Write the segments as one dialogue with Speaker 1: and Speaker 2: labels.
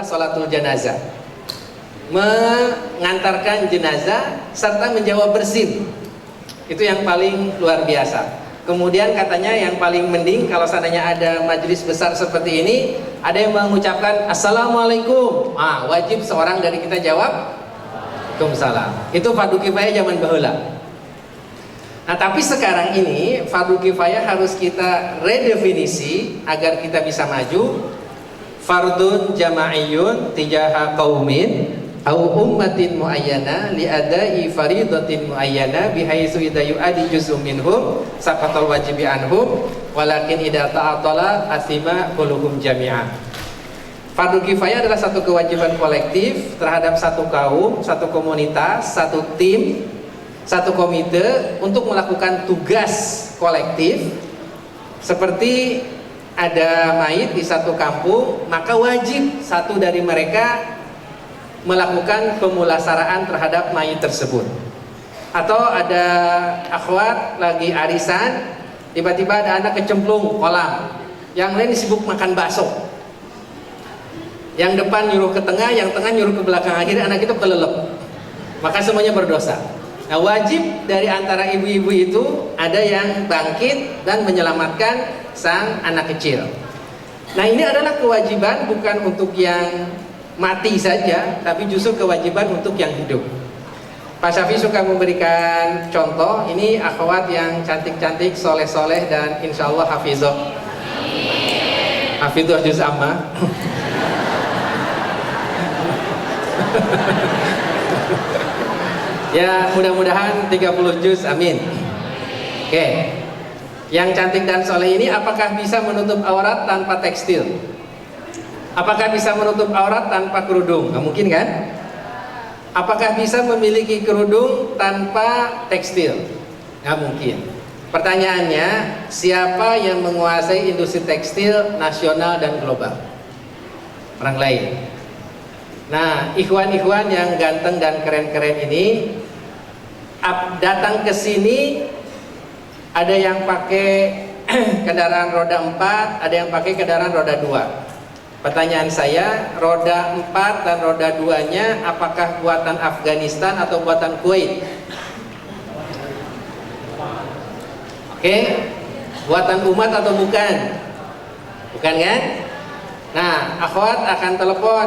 Speaker 1: adalah sholatul janazah, mengantarkan jenazah serta menjawab bersin. Itu yang paling luar biasa. Kemudian katanya yang paling mending kalau seandainya ada majelis besar seperti ini, ada yang mengucapkan assalamualaikum, wajib seorang dari kita jawab waalaikumsalam. Itu fardu kifayah zaman bahula. Nah, tapi sekarang ini fardu kifayah harus kita redefinisi agar kita bisa maju. Fardun jama'iyun tijaha qaumin au ummatin muayyana li adai faridatin muayyana bihaitsu idza yu'adi juz'un minhum saqatal wajibi anhum walakin idza ta'atala asima quluhum jami'an. Fardu kifayah adalah satu kewajiban kolektif terhadap satu kaum, satu komunitas, satu tim, satu komite untuk melakukan tugas kolektif. Seperti ada mayit di satu kampung, maka wajib satu dari mereka melakukan pemulasaraan terhadap mayit tersebut. Atau ada akhwat lagi arisan, tiba-tiba ada anak kecemplung kolam, yang lain sibuk makan bakso, yang depan nyuruh ke tengah, yang tengah nyuruh ke belakang, akhirnya anak itu kelelep, maka semuanya berdosa. Nah, wajib dari antara ibu-ibu itu ada yang bangkit dan menyelamatkan sang anak kecil. Nah, ini adalah kewajiban bukan untuk yang mati saja, tapi justru kewajiban untuk yang hidup. Pak Syafi suka memberikan contoh. Ini akhwat yang cantik-cantik, soleh-soleh, dan insya Allah hafizah. Hafizah juz amma. Ya, mudah-mudahan 30 juz, amin. Oke. Yang cantik dan soleh ini apakah bisa menutup aurat tanpa tekstil? Apakah bisa menutup aurat tanpa kerudung? Nggak mungkin kan? Apakah bisa memiliki kerudung tanpa tekstil? Nggak mungkin. Pertanyaannya, siapa yang menguasai industri tekstil nasional dan global? Orang lain. Nah, ikhwan-ikhwan yang ganteng dan keren-keren ini datang ke sini, ada yang pakai kendaraan roda 4, ada yang pakai kendaraan roda 2. Pertanyaan saya, roda 4 dan roda 2-nya apakah buatan Afghanistan atau buatan Kuwait? Oke, buatan umat atau bukan? Bukan kan? Nah, akhwat akan telepon,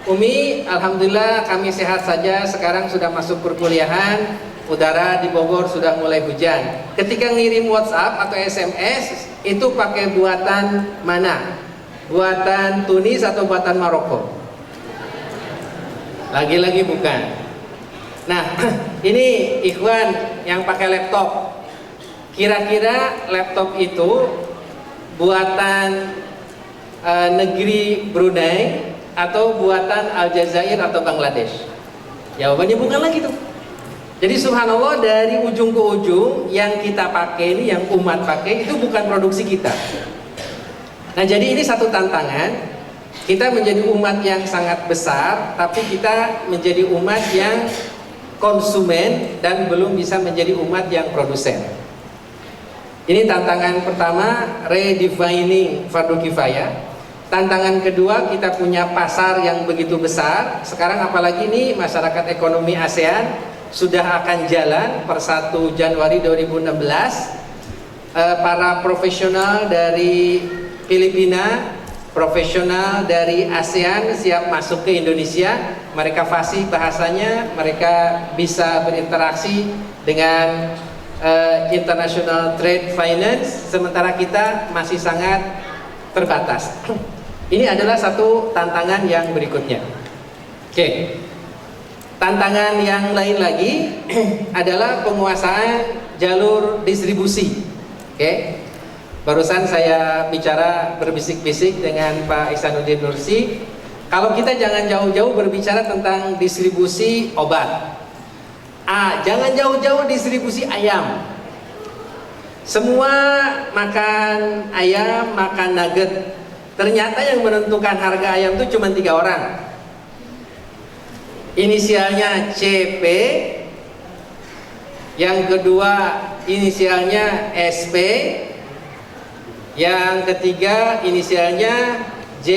Speaker 1: Umi, alhamdulillah kami sehat saja, sekarang sudah masuk perkuliahan, udara di Bogor sudah mulai hujan. Ketika ngirim WhatsApp atau SMS, itu pakai buatan mana? Buatan Tunis atau buatan Maroko? Lagi-lagi bukan. Nah, ini ikhwan yang pakai laptop. Kira-kira laptop itu buatan negeri Brunei atau buatan Aljazair atau Bangladesh? Jawabannya bukan lagi tuh. Jadi subhanallah, dari ujung ke ujung yang kita pakai ini, yang umat pakai itu bukan produksi kita. Nah, jadi ini satu tantangan. Kita menjadi umat yang sangat besar, tapi kita menjadi umat yang konsumen dan belum bisa menjadi umat yang produsen. Ini tantangan pertama, redefining fardu kifayah. Tantangan kedua, kita punya pasar yang begitu besar. Sekarang apalagi nih masyarakat ekonomi ASEAN sudah akan jalan per 1 Januari 2016. Para profesional dari Filipina, profesional dari ASEAN siap masuk ke Indonesia. Mereka fasih bahasanya, mereka bisa berinteraksi dengan international trade finance, sementara kita masih sangat terbatas. Ini adalah satu tantangan yang berikutnya. Oke. Tantangan yang lain lagi adalah penguasaan jalur distribusi. Oke. Barusan saya bicara berbisik-bisik dengan Pak Ihsanuddin Nursi. Kalau kita jangan jauh-jauh berbicara tentang distribusi obat. Jangan jauh-jauh distribusi ayam. Semua makan ayam, makan nugget. Ternyata yang menentukan harga ayam itu cuma 3 orang. Inisialnya CP, yang kedua inisialnya SP, yang ketiga inisialnya J,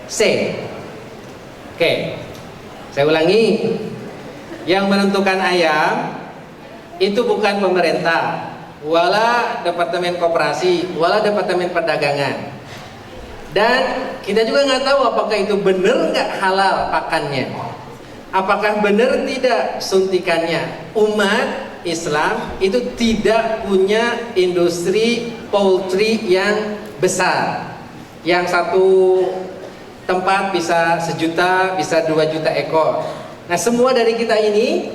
Speaker 1: C. Oke, saya ulangi. Yang menentukan ayam itu bukan pemerintah, wala departemen koperasi, wala departemen perdagangan. Dan kita juga nggak tahu apakah itu benar nggak halal pakannya, apakah benar tidak suntikannya. Umat Islam itu tidak punya industri poultry yang besar, yang satu tempat bisa 1 juta, bisa 2 juta ekor. Nah, semua dari kita ini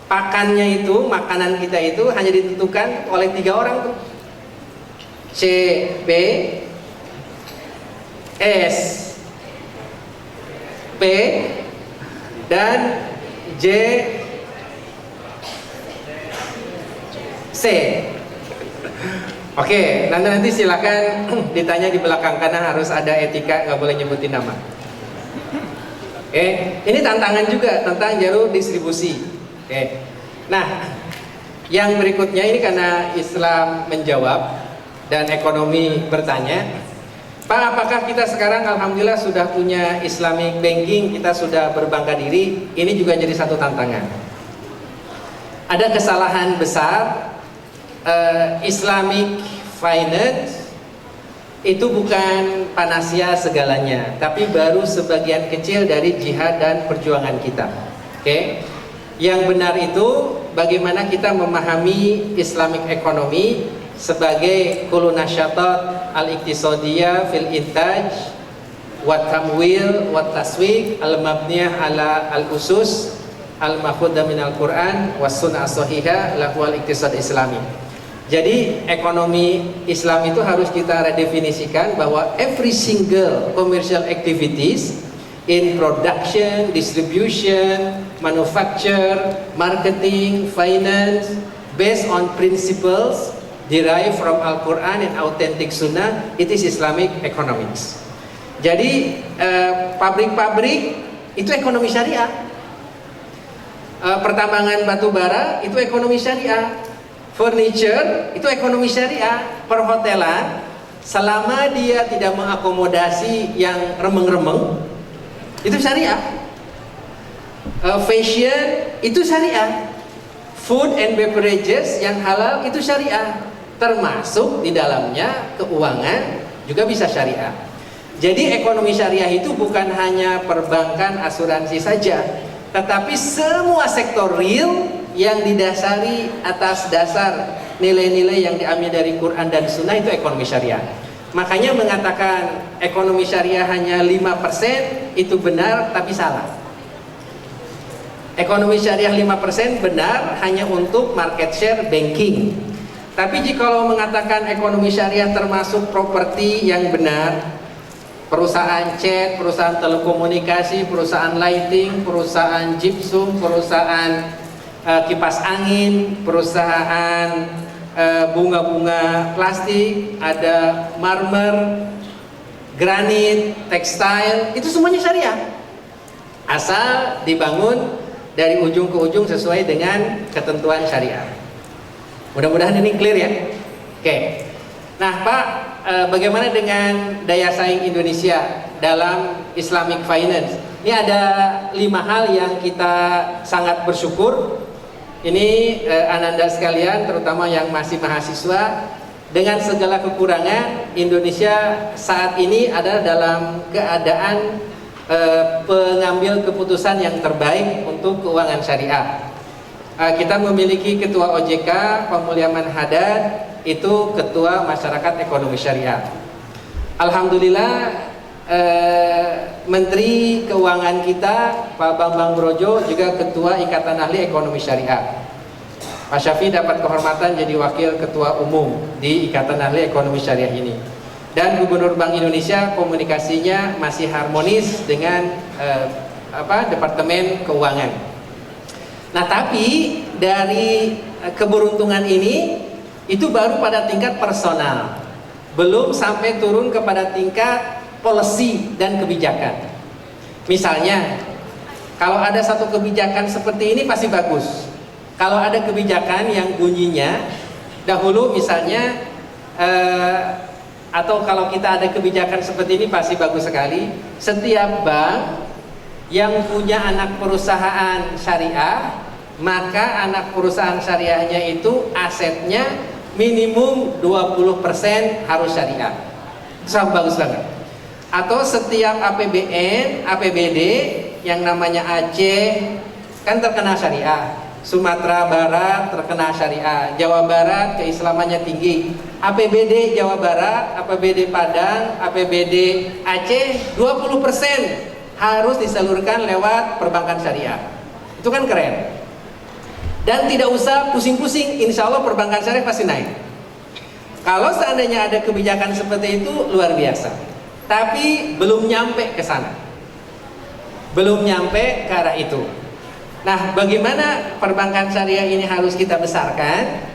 Speaker 1: pakannya itu, makanan kita itu hanya ditentukan oleh 3 orang tuh. C, B, S, P, dan J, C. Oke, nanti silakan ditanya di belakang karena harus ada etika, nggak boleh nyebutin nama. Oke, ini tantangan juga tentang jalur distribusi. Oke, nah yang berikutnya ini karena Islam menjawab dan ekonomi bertanya, Pak, apakah kita sekarang alhamdulillah sudah punya Islamic banking, kita sudah berbangga diri? Ini juga jadi satu tantangan. Ada kesalahan besar, Islamic finance itu bukan panacea segalanya, tapi baru sebagian kecil dari jihad dan perjuangan kita. Oke, yang benar itu bagaimana kita memahami Islamic economy sebagai kullu nasyatat al-iqtisadiyah fil intaj wa tamwil wa taswiq al-mabniyah ala al-usus al-makhudha min al-Quran was sunnah sahihah lahu al-iqtisad islami. Jadi ekonomi Islam itu harus kita redefinisikan bahwa every single commercial activities in production, distribution, manufacture, marketing, finance based on principles derived from Al-Quran and authentic Sunnah, it is Islamic economics. Jadi pabrik-pabrik itu ekonomi syariah, pertambangan batu bara itu ekonomi syariah, furniture itu ekonomi syariah, perhotelan selama dia tidak mengakomodasi yang remeng-remeng itu syariah, fashion itu syariah, food and beverages yang halal itu syariah, termasuk di dalamnya keuangan juga bisa syariah. Jadi ekonomi syariah itu bukan hanya perbankan, asuransi saja, tetapi semua sektor real yang didasari atas dasar nilai-nilai yang diambil dari Quran dan Sunnah itu ekonomi syariah. Makanya mengatakan ekonomi syariah hanya 5% itu benar tapi salah. Ekonomi syariah 5% benar hanya untuk market share banking. Tapi jika mengatakan ekonomi syariah termasuk properti yang benar, perusahaan cat, perusahaan telekomunikasi, perusahaan lighting, perusahaan gypsum, perusahaan kipas angin, perusahaan bunga-bunga plastik, ada marmer, granit, tekstil, itu semuanya syariah. Asal dibangun dari ujung ke ujung sesuai dengan ketentuan syariah. Mudah-mudahan ini clear ya. Oke. Nah Pak, bagaimana dengan daya saing Indonesia dalam Islamic finance? Ini ada 5 hal yang kita sangat bersyukur. Ini ananda sekalian, terutama yang masih mahasiswa, dengan segala kekurangan Indonesia saat ini adalah dalam keadaan pengambil keputusan yang terbaik untuk keuangan syariah. Kita memiliki ketua OJK, Pak Mulyaman Hadad, itu ketua masyarakat ekonomi syariah. Alhamdulillah Menteri Keuangan kita Pak Bambang Brojo juga ketua Ikatan Ahli Ekonomi Syariah. Pak Syafi dapat kehormatan jadi wakil ketua umum di Ikatan Ahli Ekonomi Syariah ini. Dan Gubernur Bank Indonesia komunikasinya masih harmonis dengan Departemen Keuangan. Nah, tapi dari keberuntungan ini itu baru pada tingkat personal, belum sampai turun kepada tingkat policy dan kebijakan. Misalnya, kalau ada satu kebijakan seperti ini pasti bagus. Kalau ada kebijakan yang bunyinya dahulu misalnya atau kalau kita ada kebijakan seperti ini pasti bagus sekali. Setiap bank yang punya anak perusahaan syariah, maka anak perusahaan syariahnya itu asetnya minimum 20% harus syariah. Sangat bagus banget. Atau setiap APBN, APBD yang namanya Aceh kan terkena syariah, Sumatera Barat terkena syariah, Jawa Barat keislamannya tinggi, APBD Jawa Barat, APBD Padang, APBD Aceh 20% harus disalurkan lewat perbankan syariah. Itu kan keren. Dan tidak usah pusing-pusing, insya Allah perbankan syariah pasti naik. Kalau seandainya ada kebijakan seperti itu luar biasa. Tapi belum nyampe ke sana. Belum nyampe ke arah itu. Nah, bagaimana perbankan syariah ini harus kita besarkan?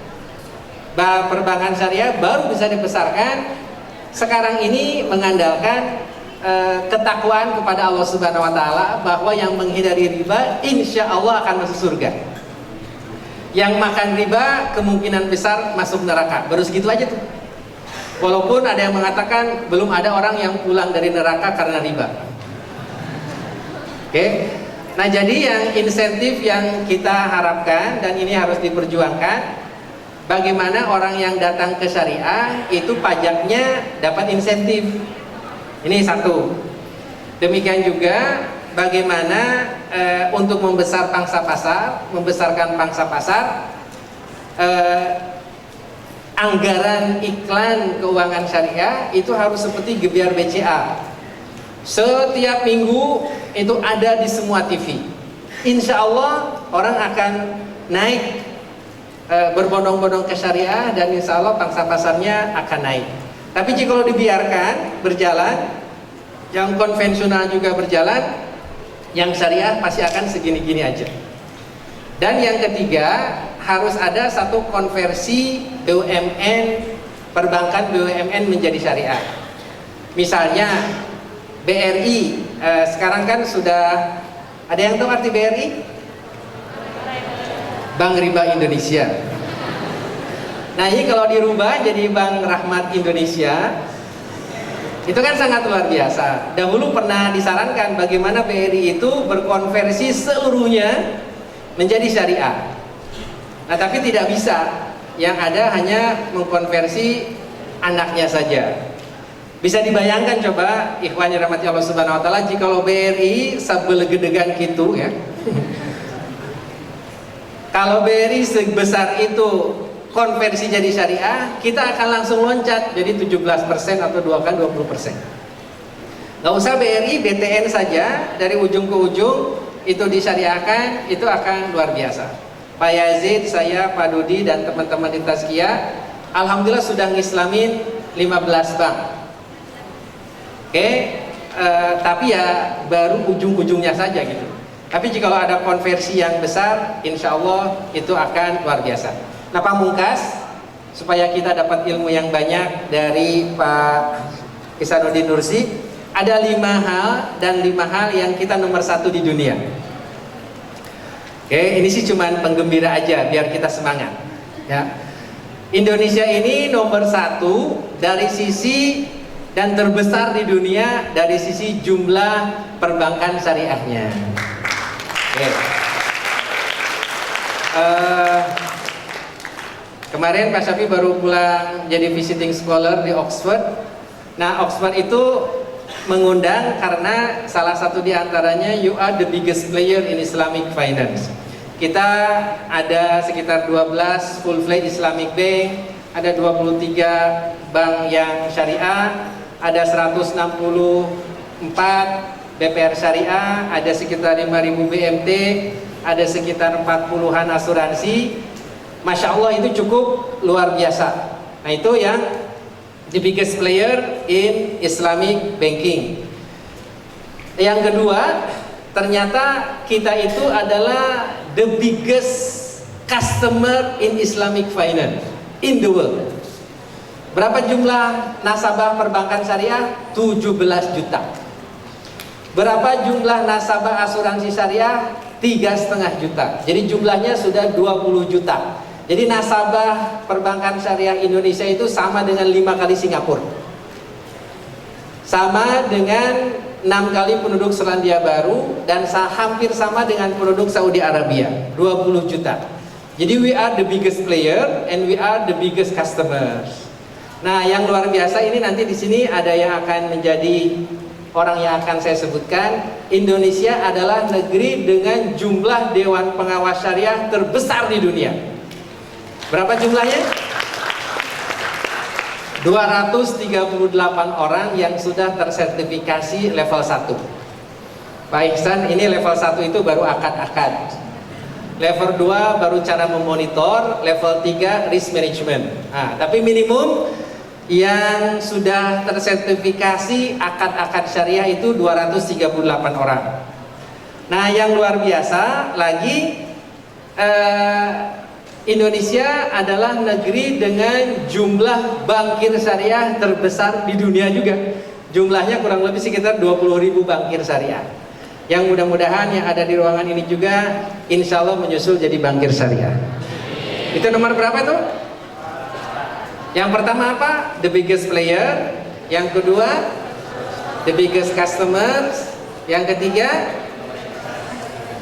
Speaker 1: Perbankan syariah baru bisa dibesarkan sekarang ini mengandalkan ketakwaan kepada Allah Subhanahu wa taala, bahwa yang menghindari riba insya Allah akan masuk surga. Yang makan riba kemungkinan besar masuk neraka. Baru segitu aja tuh. Walaupun ada yang mengatakan belum ada orang yang pulang dari neraka karena riba. Oke. Nah, jadi yang insentif yang kita harapkan dan ini harus diperjuangkan, bagaimana orang yang datang ke syariah itu pajaknya dapat insentif. Ini satu. Demikian juga bagaimana untuk membesarkan pangsa pasar, anggaran iklan keuangan syariah itu harus seperti gebiar BCA. Setiap minggu itu ada di semua TV. Insya Allah orang akan naik berbondong-bondong ke syariah dan insya Allah pangsa pasarnya akan naik. Tapi jika kalau dibiarkan berjalan, yang konvensional juga berjalan, yang syariah pasti akan segini-gini aja. Dan yang ketiga, harus ada satu konversi BUMN, perbankan BUMN menjadi syariah. Misalnya BRI, sekarang kan sudah ada yang tahu arti BRI? Bank Riba Indonesia. Nah, ini kalau dirubah jadi Bank Rahmat Indonesia, itu kan sangat luar biasa. Dahulu pernah disarankan bagaimana BRI itu berkonversi seluruhnya menjadi syariah. Nah, tapi tidak bisa. Yang ada hanya mengkonversi anaknya saja. Bisa dibayangkan coba ikhwan yang rahmati Allah Subhanahu wa taala, jika BRI sabelegedegan gitu ya. Kalau BRI sebesar itu konversi jadi syariah, kita akan langsung loncat jadi 17% atau 20%. Nggak usah BRI, BTN saja dari ujung ke ujung itu disyariahkan, itu akan luar biasa. Pak Yazid, saya, Pak Dudi dan teman-teman di Tazkiyah, alhamdulillah sudah ngislamin 15 bank. Oke, tapi ya baru ujung-ujungnya saja gitu. Tapi jika ada konversi yang besar, insya Allah itu akan luar biasa. Nah, pamungkas supaya kita dapat ilmu yang banyak dari Pak Ihsanuddin Nursi, ada 5 hal dan 5 hal yang kita nomor 1 di dunia. Oke, ini sih cuman penggembira aja biar kita semangat. Ya, Indonesia ini nomor 1 dari sisi dan terbesar di dunia dari sisi jumlah perbankan syariahnya. Oke. Kemarin Pak Syafi baru pulang jadi visiting scholar di Oxford. Nah, Oxford itu mengundang karena salah satu di antaranya you are the biggest player in Islamic finance. Kita ada sekitar 12 full-fledged Islamic bank, ada 23 bank yang syariah, ada 164 BPR syariah, ada sekitar 5.000 BMT, ada sekitar 40-an asuransi. Masya Allah, itu cukup luar biasa. Nah, itu yang the biggest player in Islamic banking. Yang kedua, ternyata kita itu adalah the biggest customer in Islamic finance in the world. Berapa jumlah nasabah perbankan syariah? 17 juta. Berapa jumlah nasabah asuransi syariah? 3,5 juta. Jadi jumlahnya sudah 20 juta. Jadi nasabah perbankan syariah Indonesia itu sama dengan 5 kali Singapura. sama dengan 6 kali penduduk Selandia Baru dan hampir sama dengan penduduk Saudi Arabia, 20 juta. Jadi we are the biggest player and we are the biggest customers. Nah, yang luar biasa ini nanti di sini ada yang akan menjadi orang yang akan saya sebutkan. Indonesia adalah negeri dengan jumlah Dewan Pengawas Syariah terbesar di dunia. Berapa jumlahnya? 238 orang yang sudah tersertifikasi level 1. Pak Ihsan, ini level 1 itu baru akad-akad. Level 2 baru cara memonitor, level 3 risk management. Nah, tapi minimum yang sudah tersertifikasi akad-akad syariah itu 238 orang. Nah, yang luar biasa lagi, Indonesia adalah negeri dengan jumlah bankir syariah terbesar di dunia juga. Jumlahnya kurang lebih sekitar 20.000 bankir syariah. Yang mudah-mudahan yang ada di ruangan ini juga insya Allah menyusul jadi bankir syariah. Itu nomor berapa tuh? Yang pertama apa? The biggest player. Yang kedua, the biggest customers. Yang ketiga,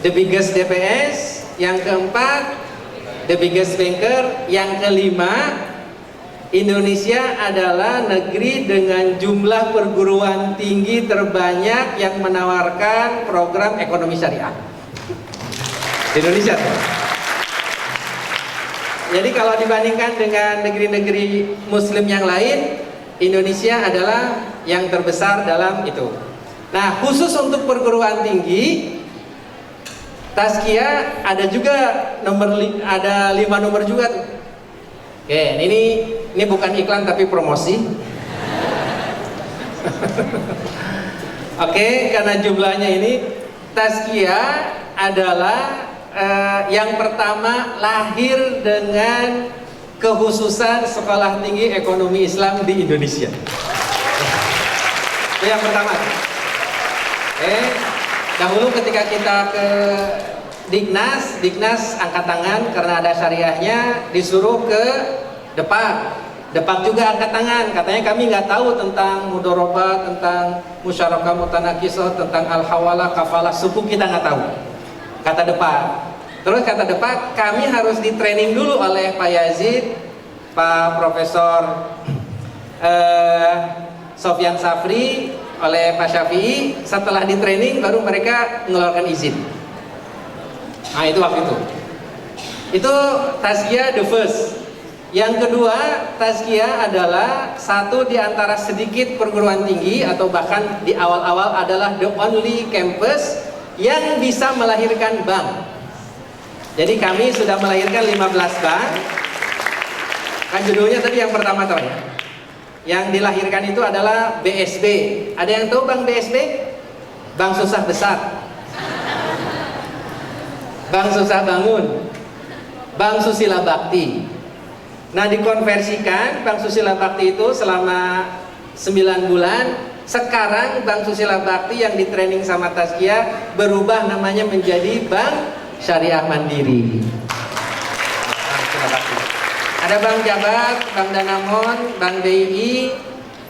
Speaker 1: the biggest DPS. Yang keempat, the biggest banker. Yang kelima, Indonesia adalah negeri dengan jumlah perguruan tinggi terbanyak yang menawarkan program ekonomi syariah di Indonesia. Jadi kalau dibandingkan dengan negeri-negeri muslim yang lain, Indonesia adalah yang terbesar dalam itu. Nah, khusus untuk perguruan tinggi Tazkiyah ada juga ada 5 nomor juga tuh. Oke, ini bukan iklan tapi promosi. Oke, karena jumlahnya ini, Tazkiyah adalah yang pertama lahir dengan kekhususan Sekolah Tinggi Ekonomi Islam di Indonesia. Itu yang pertama. Dahulu ketika kita ke Diknas angkat tangan karena ada syariahnya, disuruh ke Depak juga angkat tangan, katanya kami nggak tahu tentang mudharabah, tentang musyarakah mutanakisah, tentang al-hawalah, kafalah, suku kita nggak tahu, kata Depak. Terus kata Depak, kami harus di training dulu oleh Pak Yazid, Pak Profesor Sofyan Safri, oleh Pak Syafi'i. Setelah di training baru mereka mengeluarkan izin. Nah, itu waktu itu Tazkiyah the first. Yang kedua, Tazkiyah adalah satu di antara sedikit perguruan tinggi atau bahkan di awal-awal adalah the only campus yang bisa melahirkan bank. Jadi kami sudah melahirkan 15 bank. Kan judulnya tadi yang pertama tahu ya. Yang dilahirkan itu adalah BSB. Ada yang tahu Bank BSB? Bank Susah Besar, Bank Susah Bangun, Bank Susila Bakti. Nah, dikonversikan Bank Susila Bakti itu selama 9 bulan. Sekarang Bank Susila Bakti yang di-training sama Tazkiyah berubah namanya menjadi Bank Syariah Mandiri. Ada Bank Jabar, Bank Danamon, Bank BI,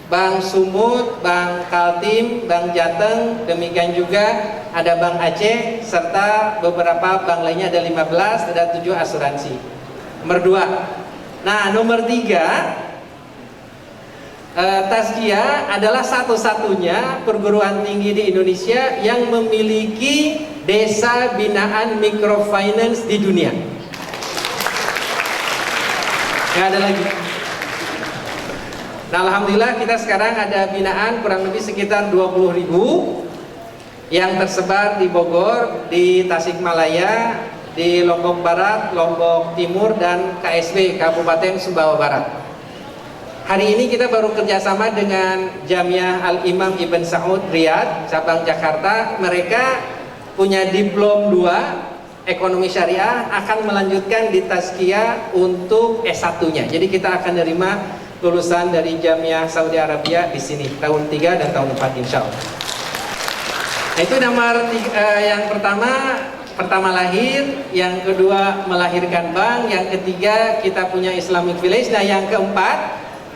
Speaker 1: Bank Sumut, Bank Kaltim, Bank Jateng, demikian juga ada Bank Aceh, serta beberapa bank lainnya, ada 15, ada 7 asuransi. Nomor 2. Nah, nomor 3, Tazkiyah adalah satu-satunya perguruan tinggi di Indonesia yang memiliki desa binaan microfinance di dunia. Nggak ada lagi. Nah, alhamdulillah kita sekarang ada binaan kurang lebih sekitar 20.000 yang tersebar di Bogor, di Tasikmalaya, di Lombok Barat, Lombok Timur, dan KSB Kabupaten Sumbawa Barat. Hari ini kita baru kerjasama dengan Jamiah Al-Imam Ibn Saud Riyadh, cabang Jakarta. Mereka punya diplom 2 ekonomi syariah, akan melanjutkan di Tazkiyah untuk S1-nya. Jadi kita akan menerima lulusan dari Jamiah Saudi Arabia di sini tahun 3 dan tahun 4 insya Allah. Nah, itu nomor yang pertama lahir, yang kedua melahirkan bank, yang ketiga kita punya Islamic Village. Nah, yang keempat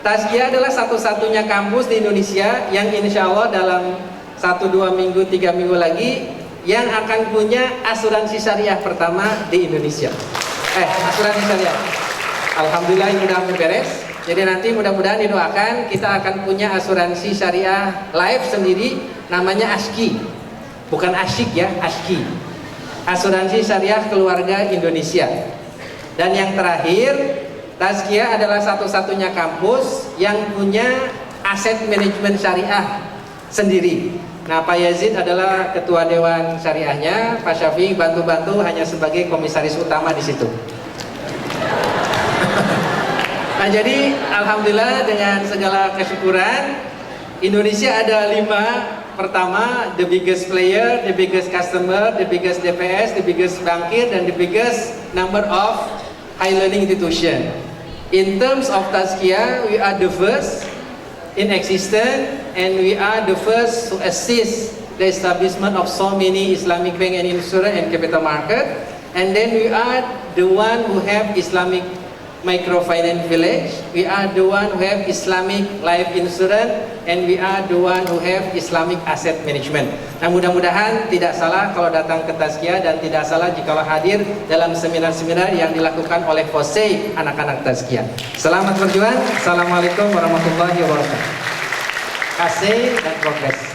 Speaker 1: Tazkiyah adalah satu-satunya kampus di Indonesia yang insya Allah dalam 1-2 minggu, 3 minggu lagi yang akan punya asuransi syariah pertama di Indonesia. Asuransi syariah. Alhamdulillah ini udah beres. Jadi nanti mudah-mudahan didoakan kita akan punya asuransi syariah live sendiri, namanya ASKI. Bukan asyik ya, ASKI. Asuransi Syariah Keluarga Indonesia. Dan yang terakhir, Tazkiyah adalah satu-satunya kampus yang punya aset manajemen syariah sendiri. Nah, Pak Yazid adalah ketua dewan syariahnya, Pak Syafiq bantu-bantu hanya sebagai komisaris utama di situ. Nah, jadi alhamdulillah dengan segala kesyukuran, Indonesia ada 5. Pertama, the biggest player, the biggest customer, the biggest DPS, the biggest bankir, dan the biggest number of high learning institution. In terms of Tazkiyah, we are the first in existence, and we are the first to assist the establishment of so many Islamic bank and insurance and capital market. And then we are the one who have Islamic microfinance village. We are the one who have Islamic life insurance, and we are the one who have Islamic asset management. Nah, mudah-mudahan tidak salah kalau datang ke Tazkiyah dan tidak salah jika hadir dalam seminar-seminar yang dilakukan oleh FOSEI anak-anak Tazkiyah. Selamat berjuang. Assalamualaikum warahmatullahi wabarakatuh. Kasih dan progres.